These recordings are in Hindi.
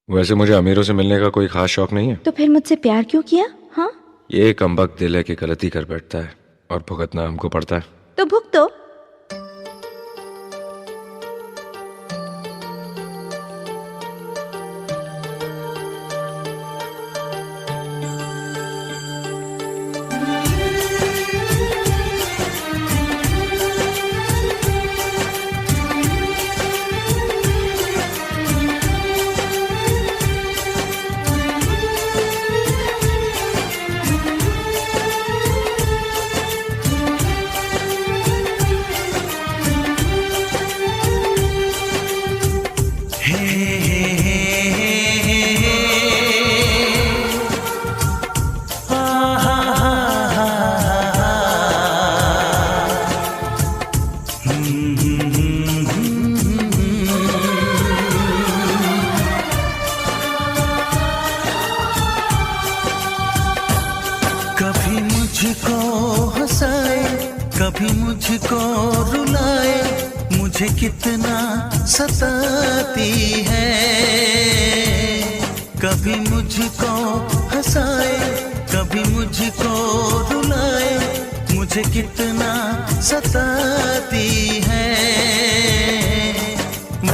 वैसे मुझे अमीरों से मिलने का कोई खास शौक नहीं है। तो फिर मुझसे प्यार क्यों किया? हाँ, ये कमबख्त दिल है कि गलती कर बैठता है और भुगतना हमको पड़ता है। तो भुगतो। कभी मुझको हंसाए, कभी मुझको रुलाए, मुझे कितना सताती है। कभी मुझको हंसाए, कभी मुझको रुलाए, मुझे कितना सताती है।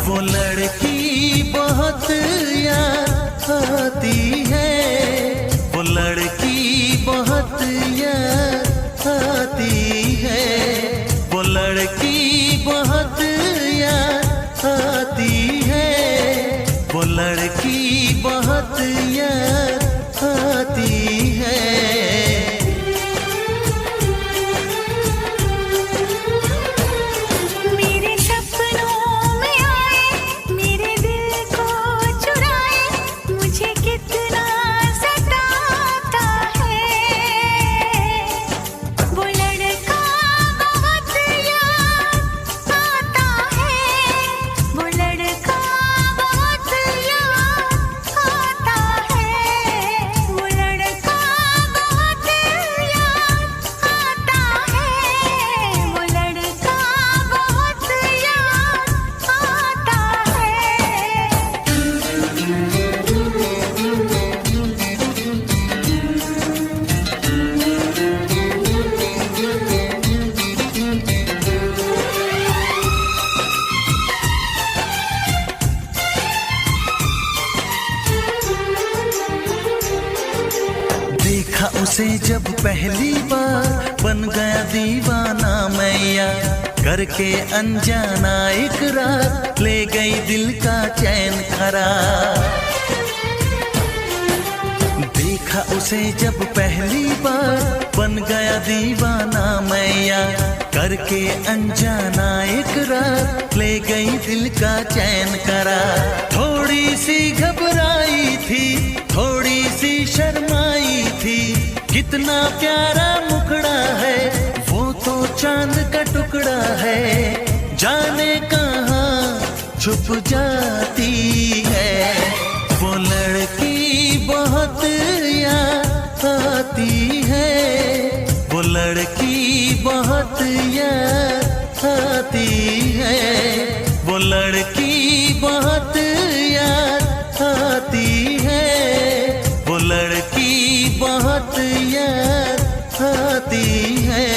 वो लड़की बहुत याद आती है, वो लड़की बहुत याद आती है, वो लड़की बहुत याद आती है, वो लड़की बहुत याद आती है। मेरे सपनों में आए, मेरे दिल को चुराए, मुझे कितना सताता है। वो लड़का बहुत याद आता है, वो लड़का बहुत याद आता है, वो लड़का बहुत याद आता है, वो लड़का बहुत याद आता देखा उसे जब पहली बार, बन गया दीवाना मैया, करके अनजाना इकरार, ले गई दिल का चैन करार। देखा उसे जब पहली बार, बन गया दीवाना मैया, करके अनजाना इकरार, ले गई दिल का चैन करार। थोड़ी सी घबराई थी, थोड़ी सी शर्माई थी, कितना प्यारा मुखड़ा है, वो तो चांद का टुकड़ा है, जाने कहाँ छुप जाती है। वो लड़की बहुत याद आती है, वो लड़की बहुत याद आती है, वो लड़की बहुत याद आती है, वो लड़की बहुत याद आती है।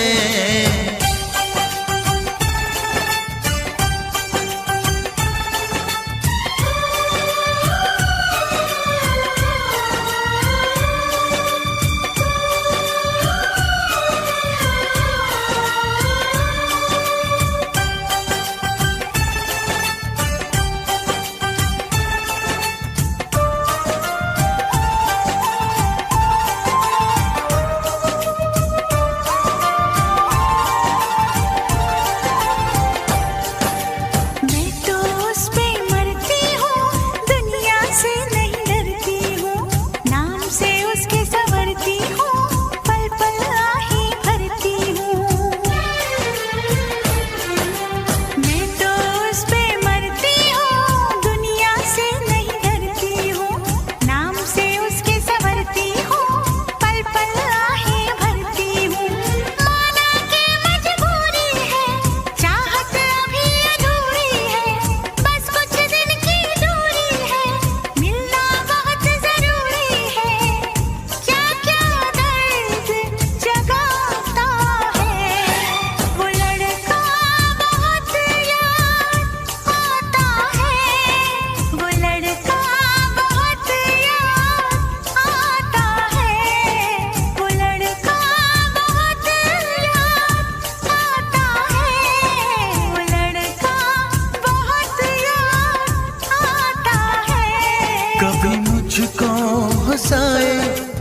हंसाए,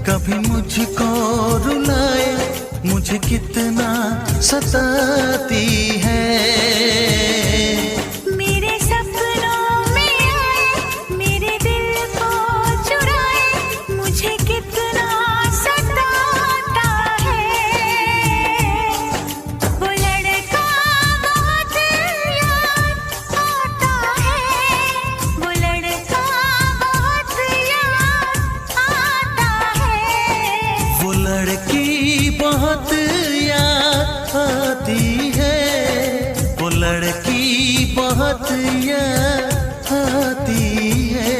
कभी मुझको रुलाए, मुझे कितना सताती है। मेरे सपनों में आए, मेरे दिल को चुराए, मुझे कितना सताता है। वो लड़का बहुत याद आता है, वो लड़का बहुत याद आता है। वो लड़की बहुत याद आती है, वो लड़की बहुत याद आती है।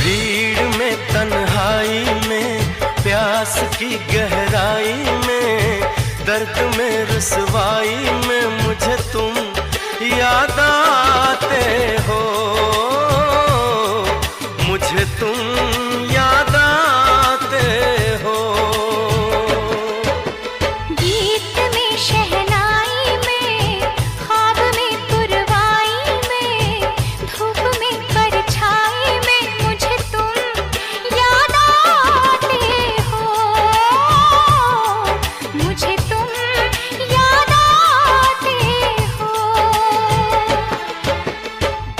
भीड़ में तन्हाई में प्यास की गहराई में दर्द में रुसवाई में मुझे तुम याद आते हो, मुझे तुम याद आते हो। गीत में शहनाई में, ख्वाब में पुरवाई में, धूप में परछाई में मुझे तुम याद आते हो, मुझे तुम याद आते हो।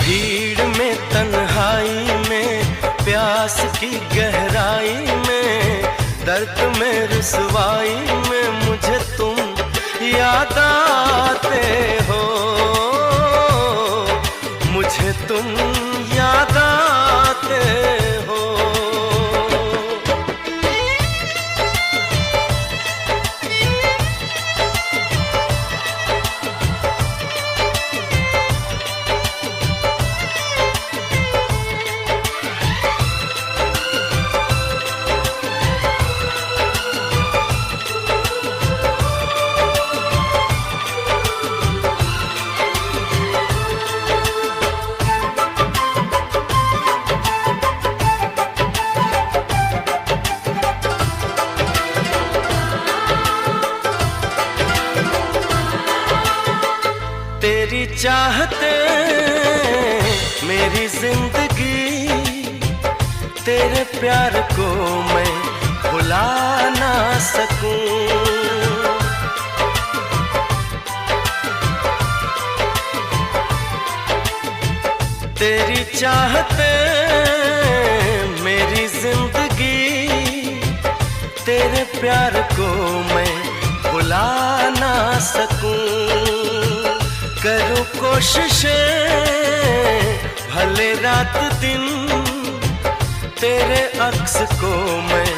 भीड़ में तन्हाई में प्यास की गहराई में दर्द में रुसवाई में मुझे तुम याद आते हो, मुझे तुम याद आते हो। तेरी चाहते मेरी जिंदगी, तेरे प्यार को मैं भुला ना सकूं। तेरी चाहते मेरी जिंदगी, तेरे प्यार को मैं भुला ना सकूं। करूं कोशिशें भले रात दिन, तेरे अक्स को मैं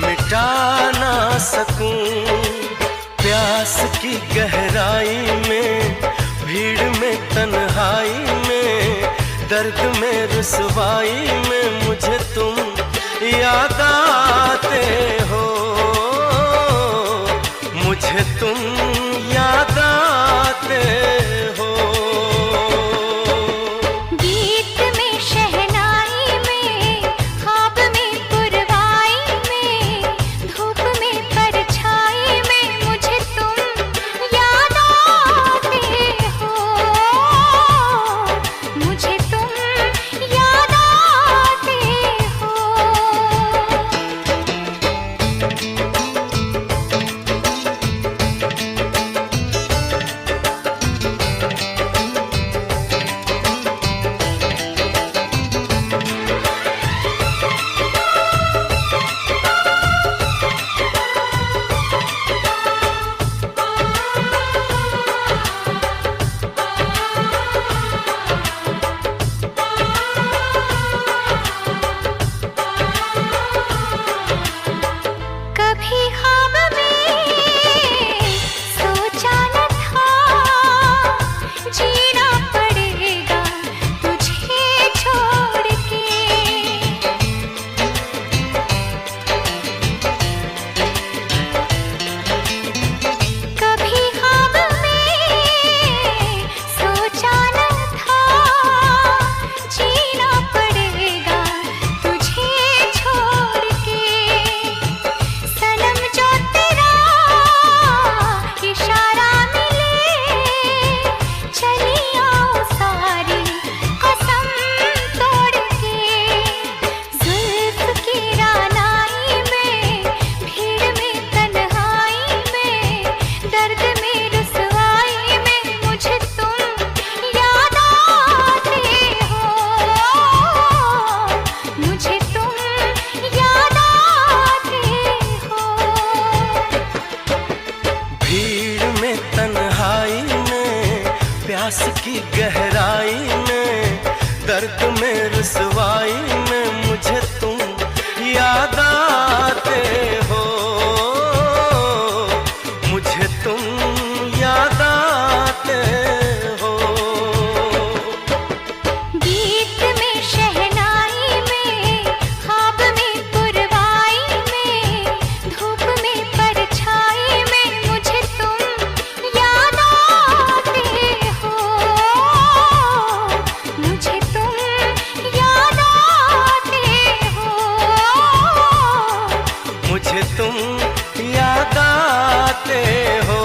मिटा ना सकूं। प्यास की गहराई में, भीड़ में तन्हाई में, दर्द में रुसवाई में मुझे तुम याद आते हो, मुझे तुम याद आते हो। गीत में शहनाई में, ख्वाब में पुरवाई में, धूप में परछाई में मुझे तुम याद आते हो, मुझे तुम याद आते हो। प्यास की गहराई में, दर्द में रुसवाई में मुझे तुम याद आते हो, मुझे तुम याद आते हो। गीत में शहनाई में, ख्वाब में पुरवाई में, धूप में परछाई में मुझे तुम याद आते हो, मुझे तुम याद आते हो, मुझे तुम याद आते हो,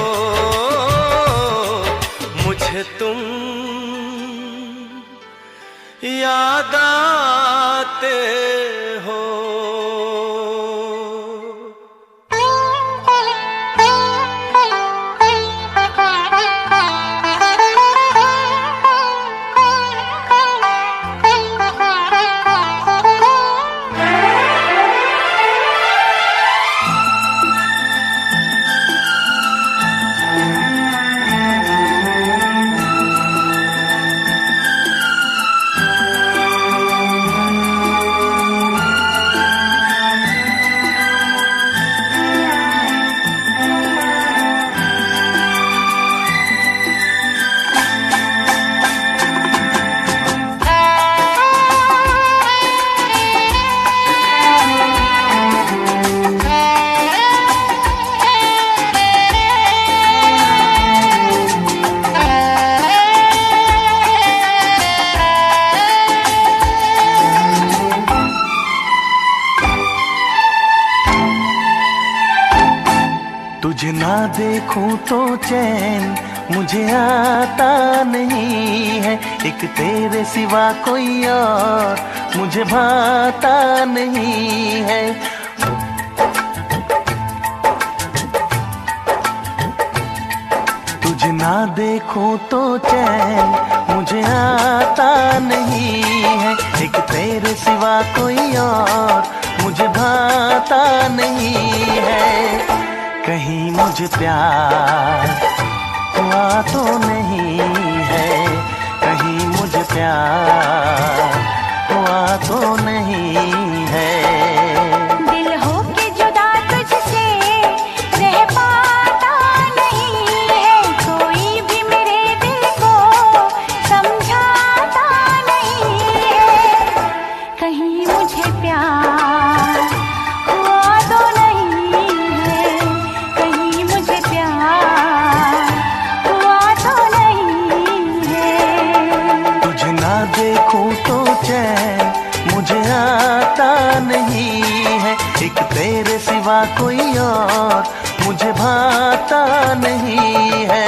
मुझे तुम याद आते हो। तुझे ना देखूं तो चैन मुझे आता नहीं है, एक तेरे सिवा कोई और मुझे भाता नहीं है। तुझे ना देखूं तो चैन मुझे आता नहीं है, एक तेरे सिवा कोई और मुझे भाता नहीं है। कहीं मुझे प्यार हुआ तो नहीं है, कहीं मुझे प्यार हुआ तो नहीं है। दिल हो के जुदा तुझसे रह पाता नहीं है, कोई भी मेरे दिल को समझाता नहीं है। कहीं मुझे प्यार हुआ तो नहीं है, कहीं मुझे प्यार हुआ तो नहीं है। तुझे ना देखूं तो चैन मुझे आता नहीं है, एक तेरे सिवा कोई और मुझे भाता नहीं है।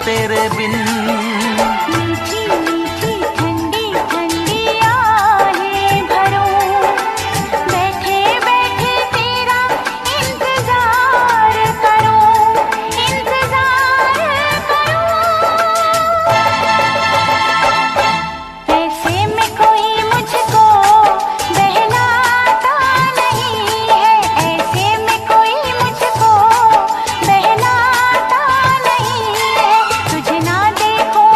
तेरे बिन मीठी मीठी ठंडी ठंडी आहें भरूं, बैठे बैठे तेरा इंतजार करूं, इंतजार करूं। ऐसे में कोई मुझको बहलाता नहीं है, ऐसे में कोई मुझको बहलाता नहीं है। तुझे ना देखूं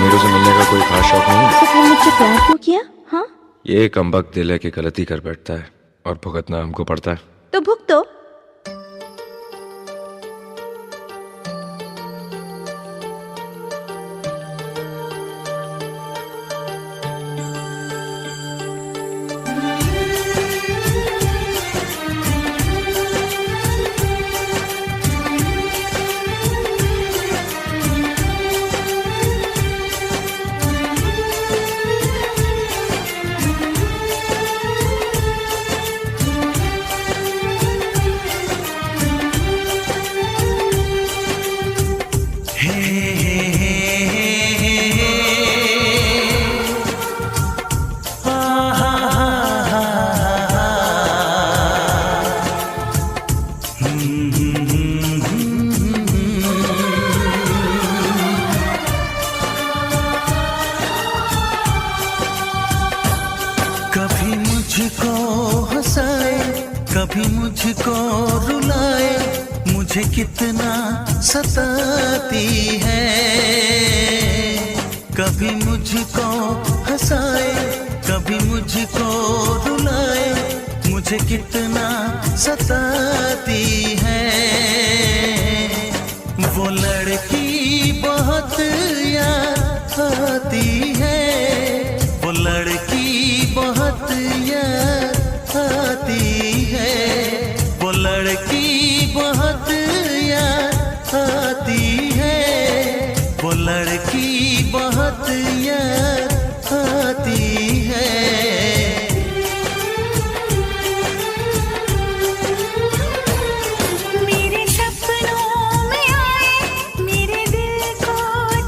मेरे से मिलने का कोई खास शौक नहीं है। तो फिर मुझसे प्यार क्यों किया? हाँ, ये कमबख्त दिल है कि गलती कर बैठता है और भुगतना हमको पड़ता है। तो भुगतो। कभी मुझको हंसाए, कभी मुझको रुलाए, मुझे कितना सताती है। कभी मुझको हंसाए, कभी मुझको रुलाए, मुझे कितना सताती है। वो लड़की बहुत याद आती है, वो लड़की बहुत याद आती है, वो लड़की बहुत याद आती है, वो लड़की बहुत याद आती है। मेरे सपनों में आए, मेरे दिल को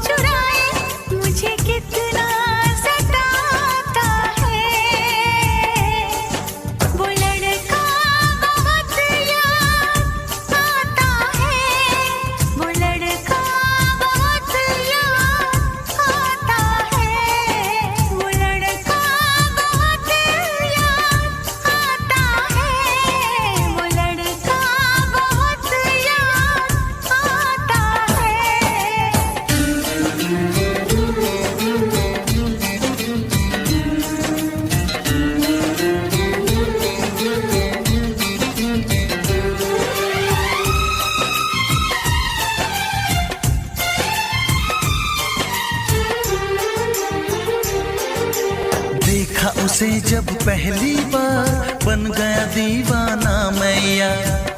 चुराए, मुझे कितना सताता है। वो लड़का बहुत याद आता है, वो लड़का बहुत याद आता है, वो लड़का बहुत याद आता है, वो लड़का बहुत याद आता है। देखा उसे जब पहली बार, बन गया दीवाना मैया,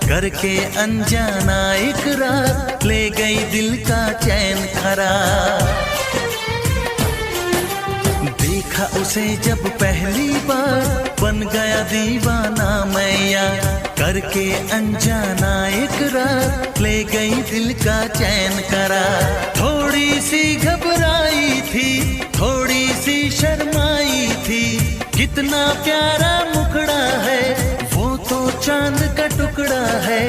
करके अनजाना इकरार, ले गई दिल का चैन करार। देखा उसे जब पहली बार, बन गया दीवाना मैया, करके अनजाना इकरार, ले गई दिल का चैन करार। थोड़ी सी घबराई थी, थोड़ी सी शर्माई थी, कितना प्यारा मुखड़ा है, वो तो चांद का टुकड़ा है,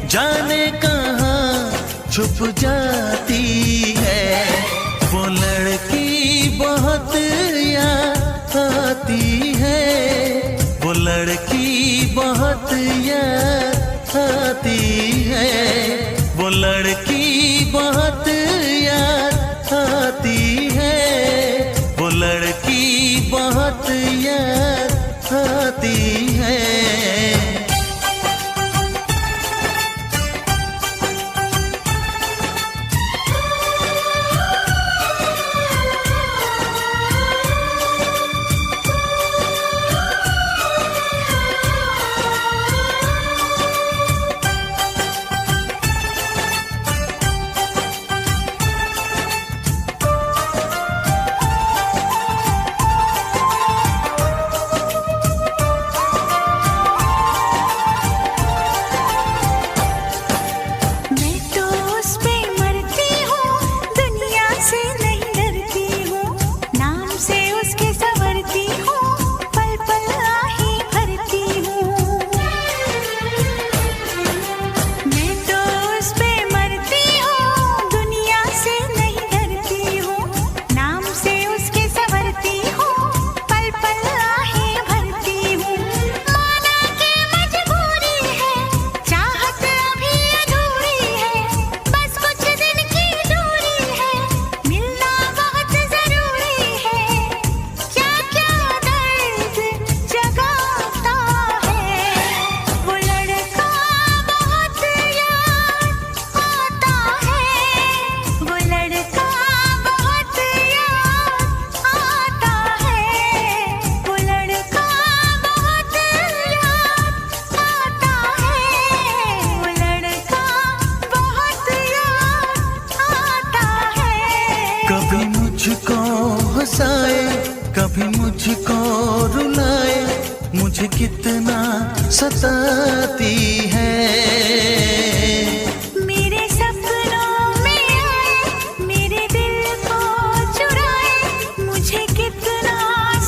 जाने कहाँ छुप जाती है। वो लड़की बहुत याद आती है, वो लड़की बहुत याद आती है, वो लड़की बहुत याद आती है, वो लड़की बहुत याद आती है। हंसाए, कभी मुझको रुलाए, मुझे कितना सताती है। मेरे सपनों में आए, मेरे दिल को चुराए, मुझे कितना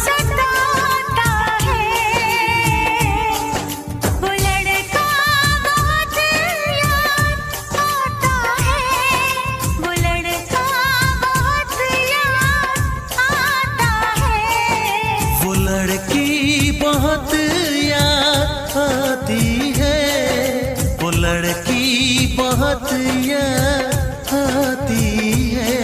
सताता है। वो लड़का बहुत याद आता है, वो लड़का बहुत याद आता है। वो लड़की बहुत याद आती है, वो लड़की बहुत याद आती है।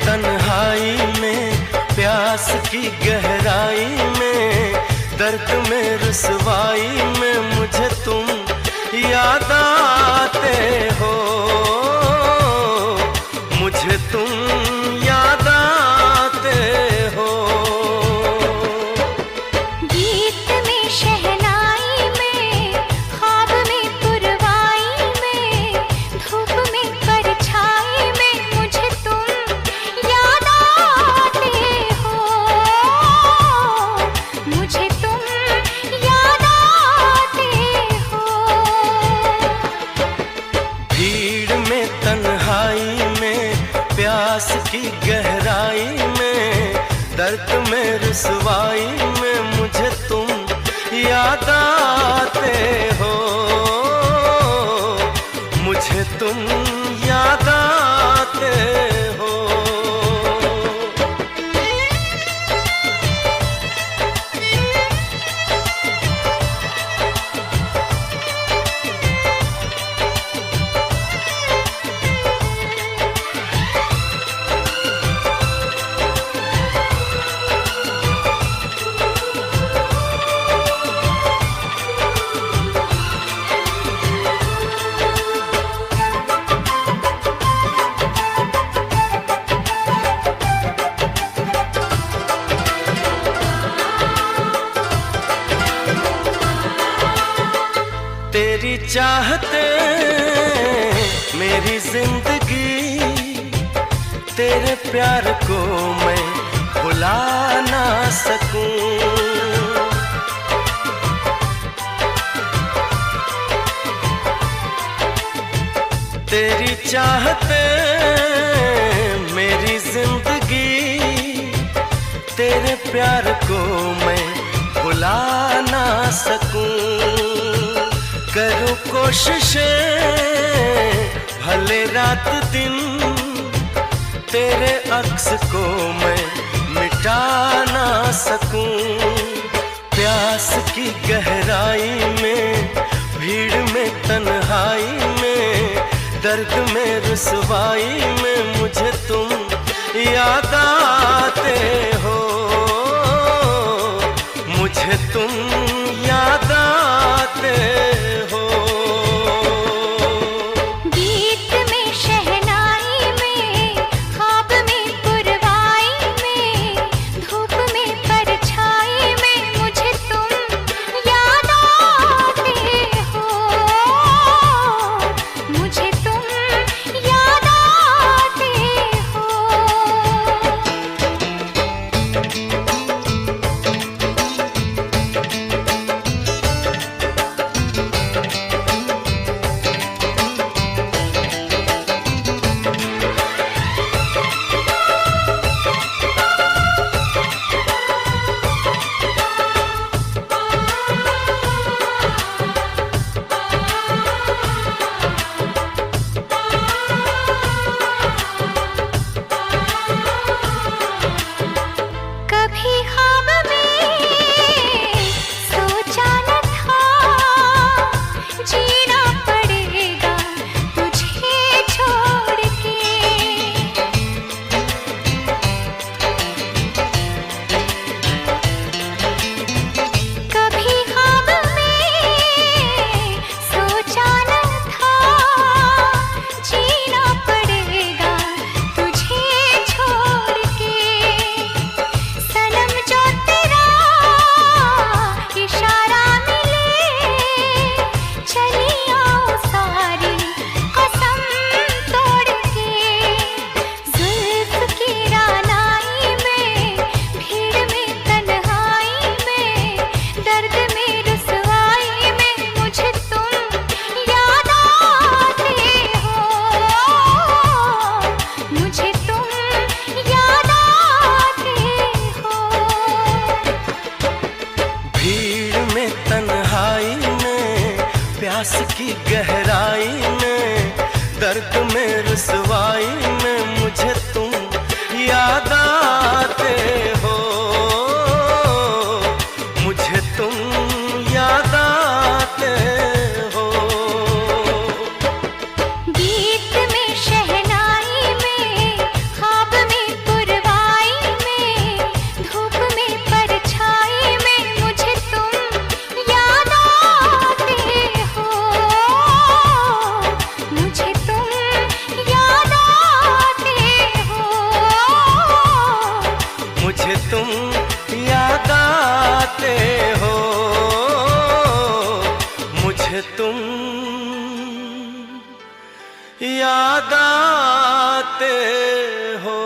तन्हाई में, प्यास की गहराई में, दर्द में रुसवाई में मुझे तुम याद आते हो, मुझे तुम याद आते हो। गीत में शहनाई में, ख्वाब में पुरवाई में, धूप में परछाई में मुझे तुम याद आते हो, मुझे तुम याद आते हो। भीड़ में तन्हाई में, प्यास की गहराई में, दर्द में रुसवाई में मुझे तुम याद आते हो, मुझे तुम याद आते हो। तेरी चाहते मेरी जिंदगी, तेरे प्यार को मैं भुला ना सकूं। तेरी चाहते मेरी जिंदगी, तेरे प्यार को मैं भुला ना सकूं। करूं कोशिशें भले रात दिन, तेरे अक्स को मैं मिटा ना सकूं। प्यास की गहराई में, भीड़ में तन्हाई में, दर्द में रुसवाई में मुझे तुम याद आते हो, मुझे तुम याद आते हो। गीत में शहनाई में, ख्वाब में पुरवाई में, धूप में परछाई में मुझे तुम याद आते हो, मुझे तुम याद आते हो। एहसास की गहराई में, दर्द में रुसवाई में मुझे तुम याद आते हो, मुझे तुम याद आते हो। गीत में शहनाई में, ख्वाब में पुरवाई में, धूप में परछाई में मुझे तुम याद आते हो, मुझे तुम याद आते हो, मुझे तुम याद आते हो, मुझे तुम याद आते हो।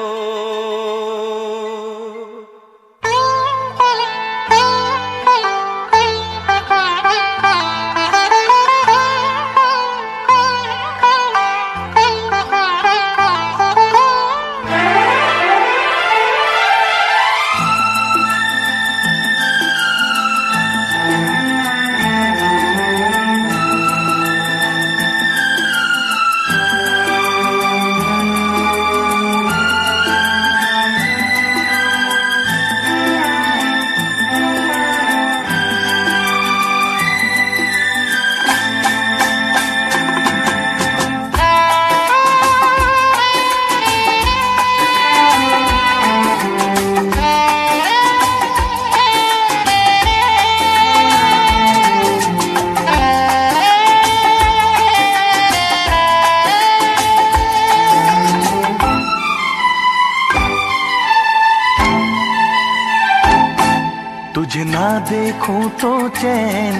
तुझे ना देखूं तो चैन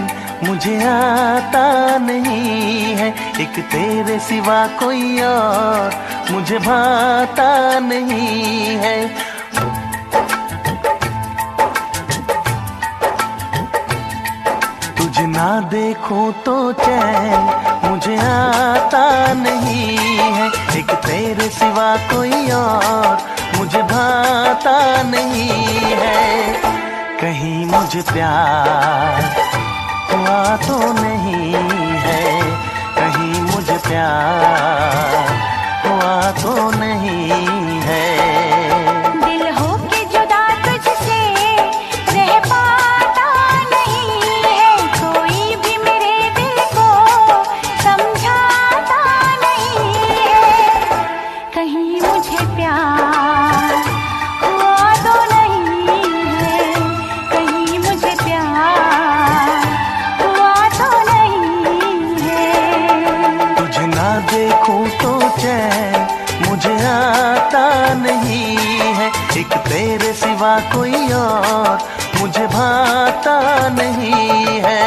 मुझे आता नहीं है, एक तेरे सिवा कोई और मुझे भाता नहीं है। तुझे ना देखूं तो चैन मुझे आता नहीं है, एक तेरे सिवा कोई और मुझे भाता नहीं है। कहीं मुझे प्यार हुआ तो नहीं है, कहीं मुझे प्यार हुआ तो नहीं है। दिल हो के जुदा तुझसे रह पाता नहीं है, कोई भी मेरे दिल को समझाता नहीं है। कहीं मुझे प्यार हुआ तो नहीं है, कहीं मुझे प्यार हुआ तो नहीं है। तुझे ना देखूं तो चैन मुझे आता नहीं है, एक तेरे सिवा कोई और मुझे भाता नहीं है।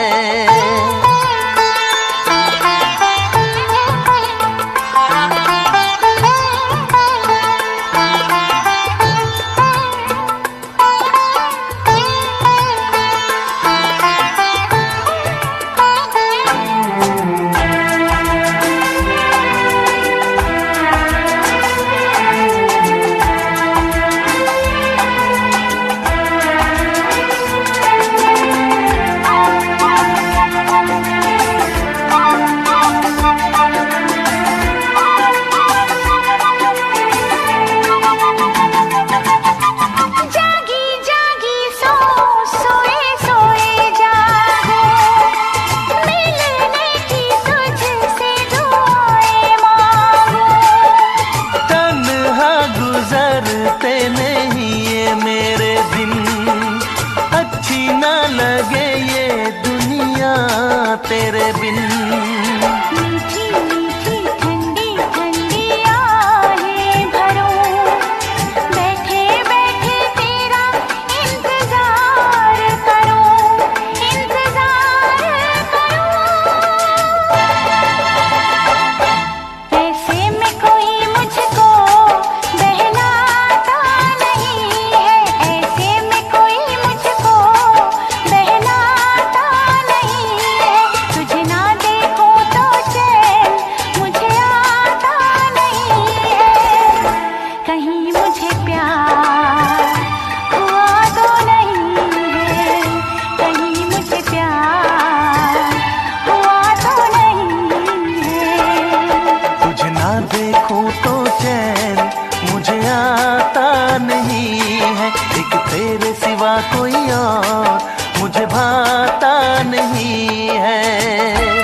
सिवा कोई और मुझे भाता नहीं है।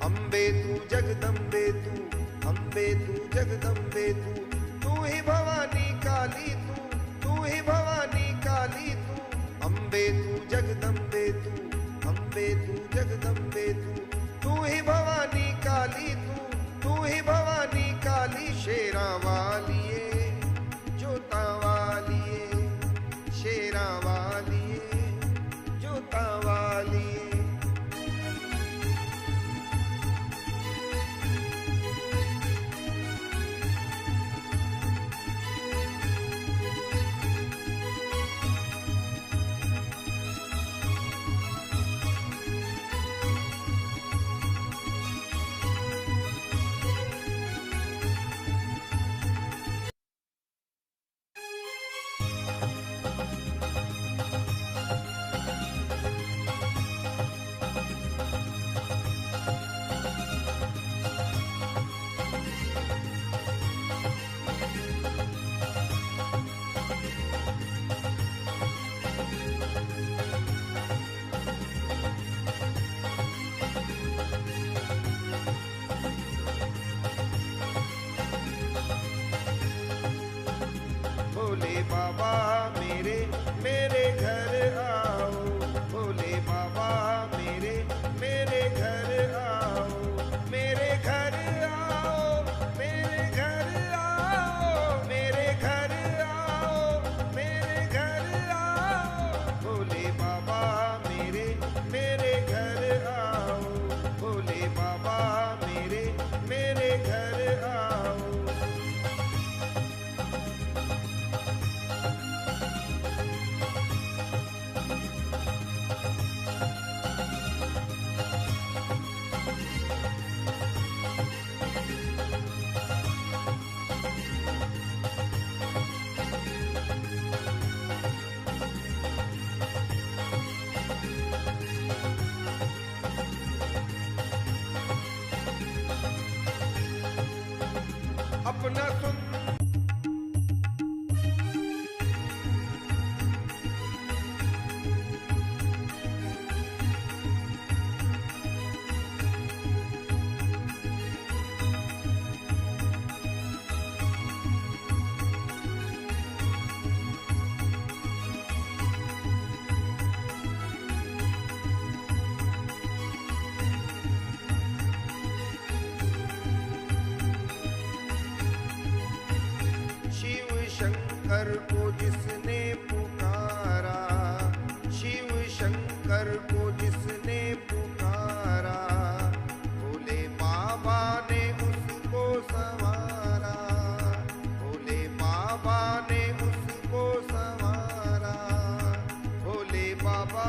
अम्बे तू जगदम्बे तू, अम्बे तू जगदम्बे तू, तू ही भवानी काली तू ही भवानी काली तू। अम्बे तू जगदम्बे तू, अम्बे तू जगदम्बे तू, तू ही भवानी काली तू ही भवानी काली। शेरा वालिए जोता वालिए, शेरा वालिए जोता वालिए। भोले बाबा मेरे मेरे घर आओ, भोले बाबा मेरे मेरे घर आओ, मेरे घर आओ, मेरे घर आओ, मेरे घर आओ, मेरे घर आओ। भोले बाबा मेरे मेरे घर आओ, भोले बाबा मेरे मेरे घर आओ। अपना सुन शंकर को जिसने पुकारा, शिव शंकर को जिसने पुकारा, भोले बाबा ने उसको संवारा, भोले बाबा ने उसको संवारा। भोले बाबा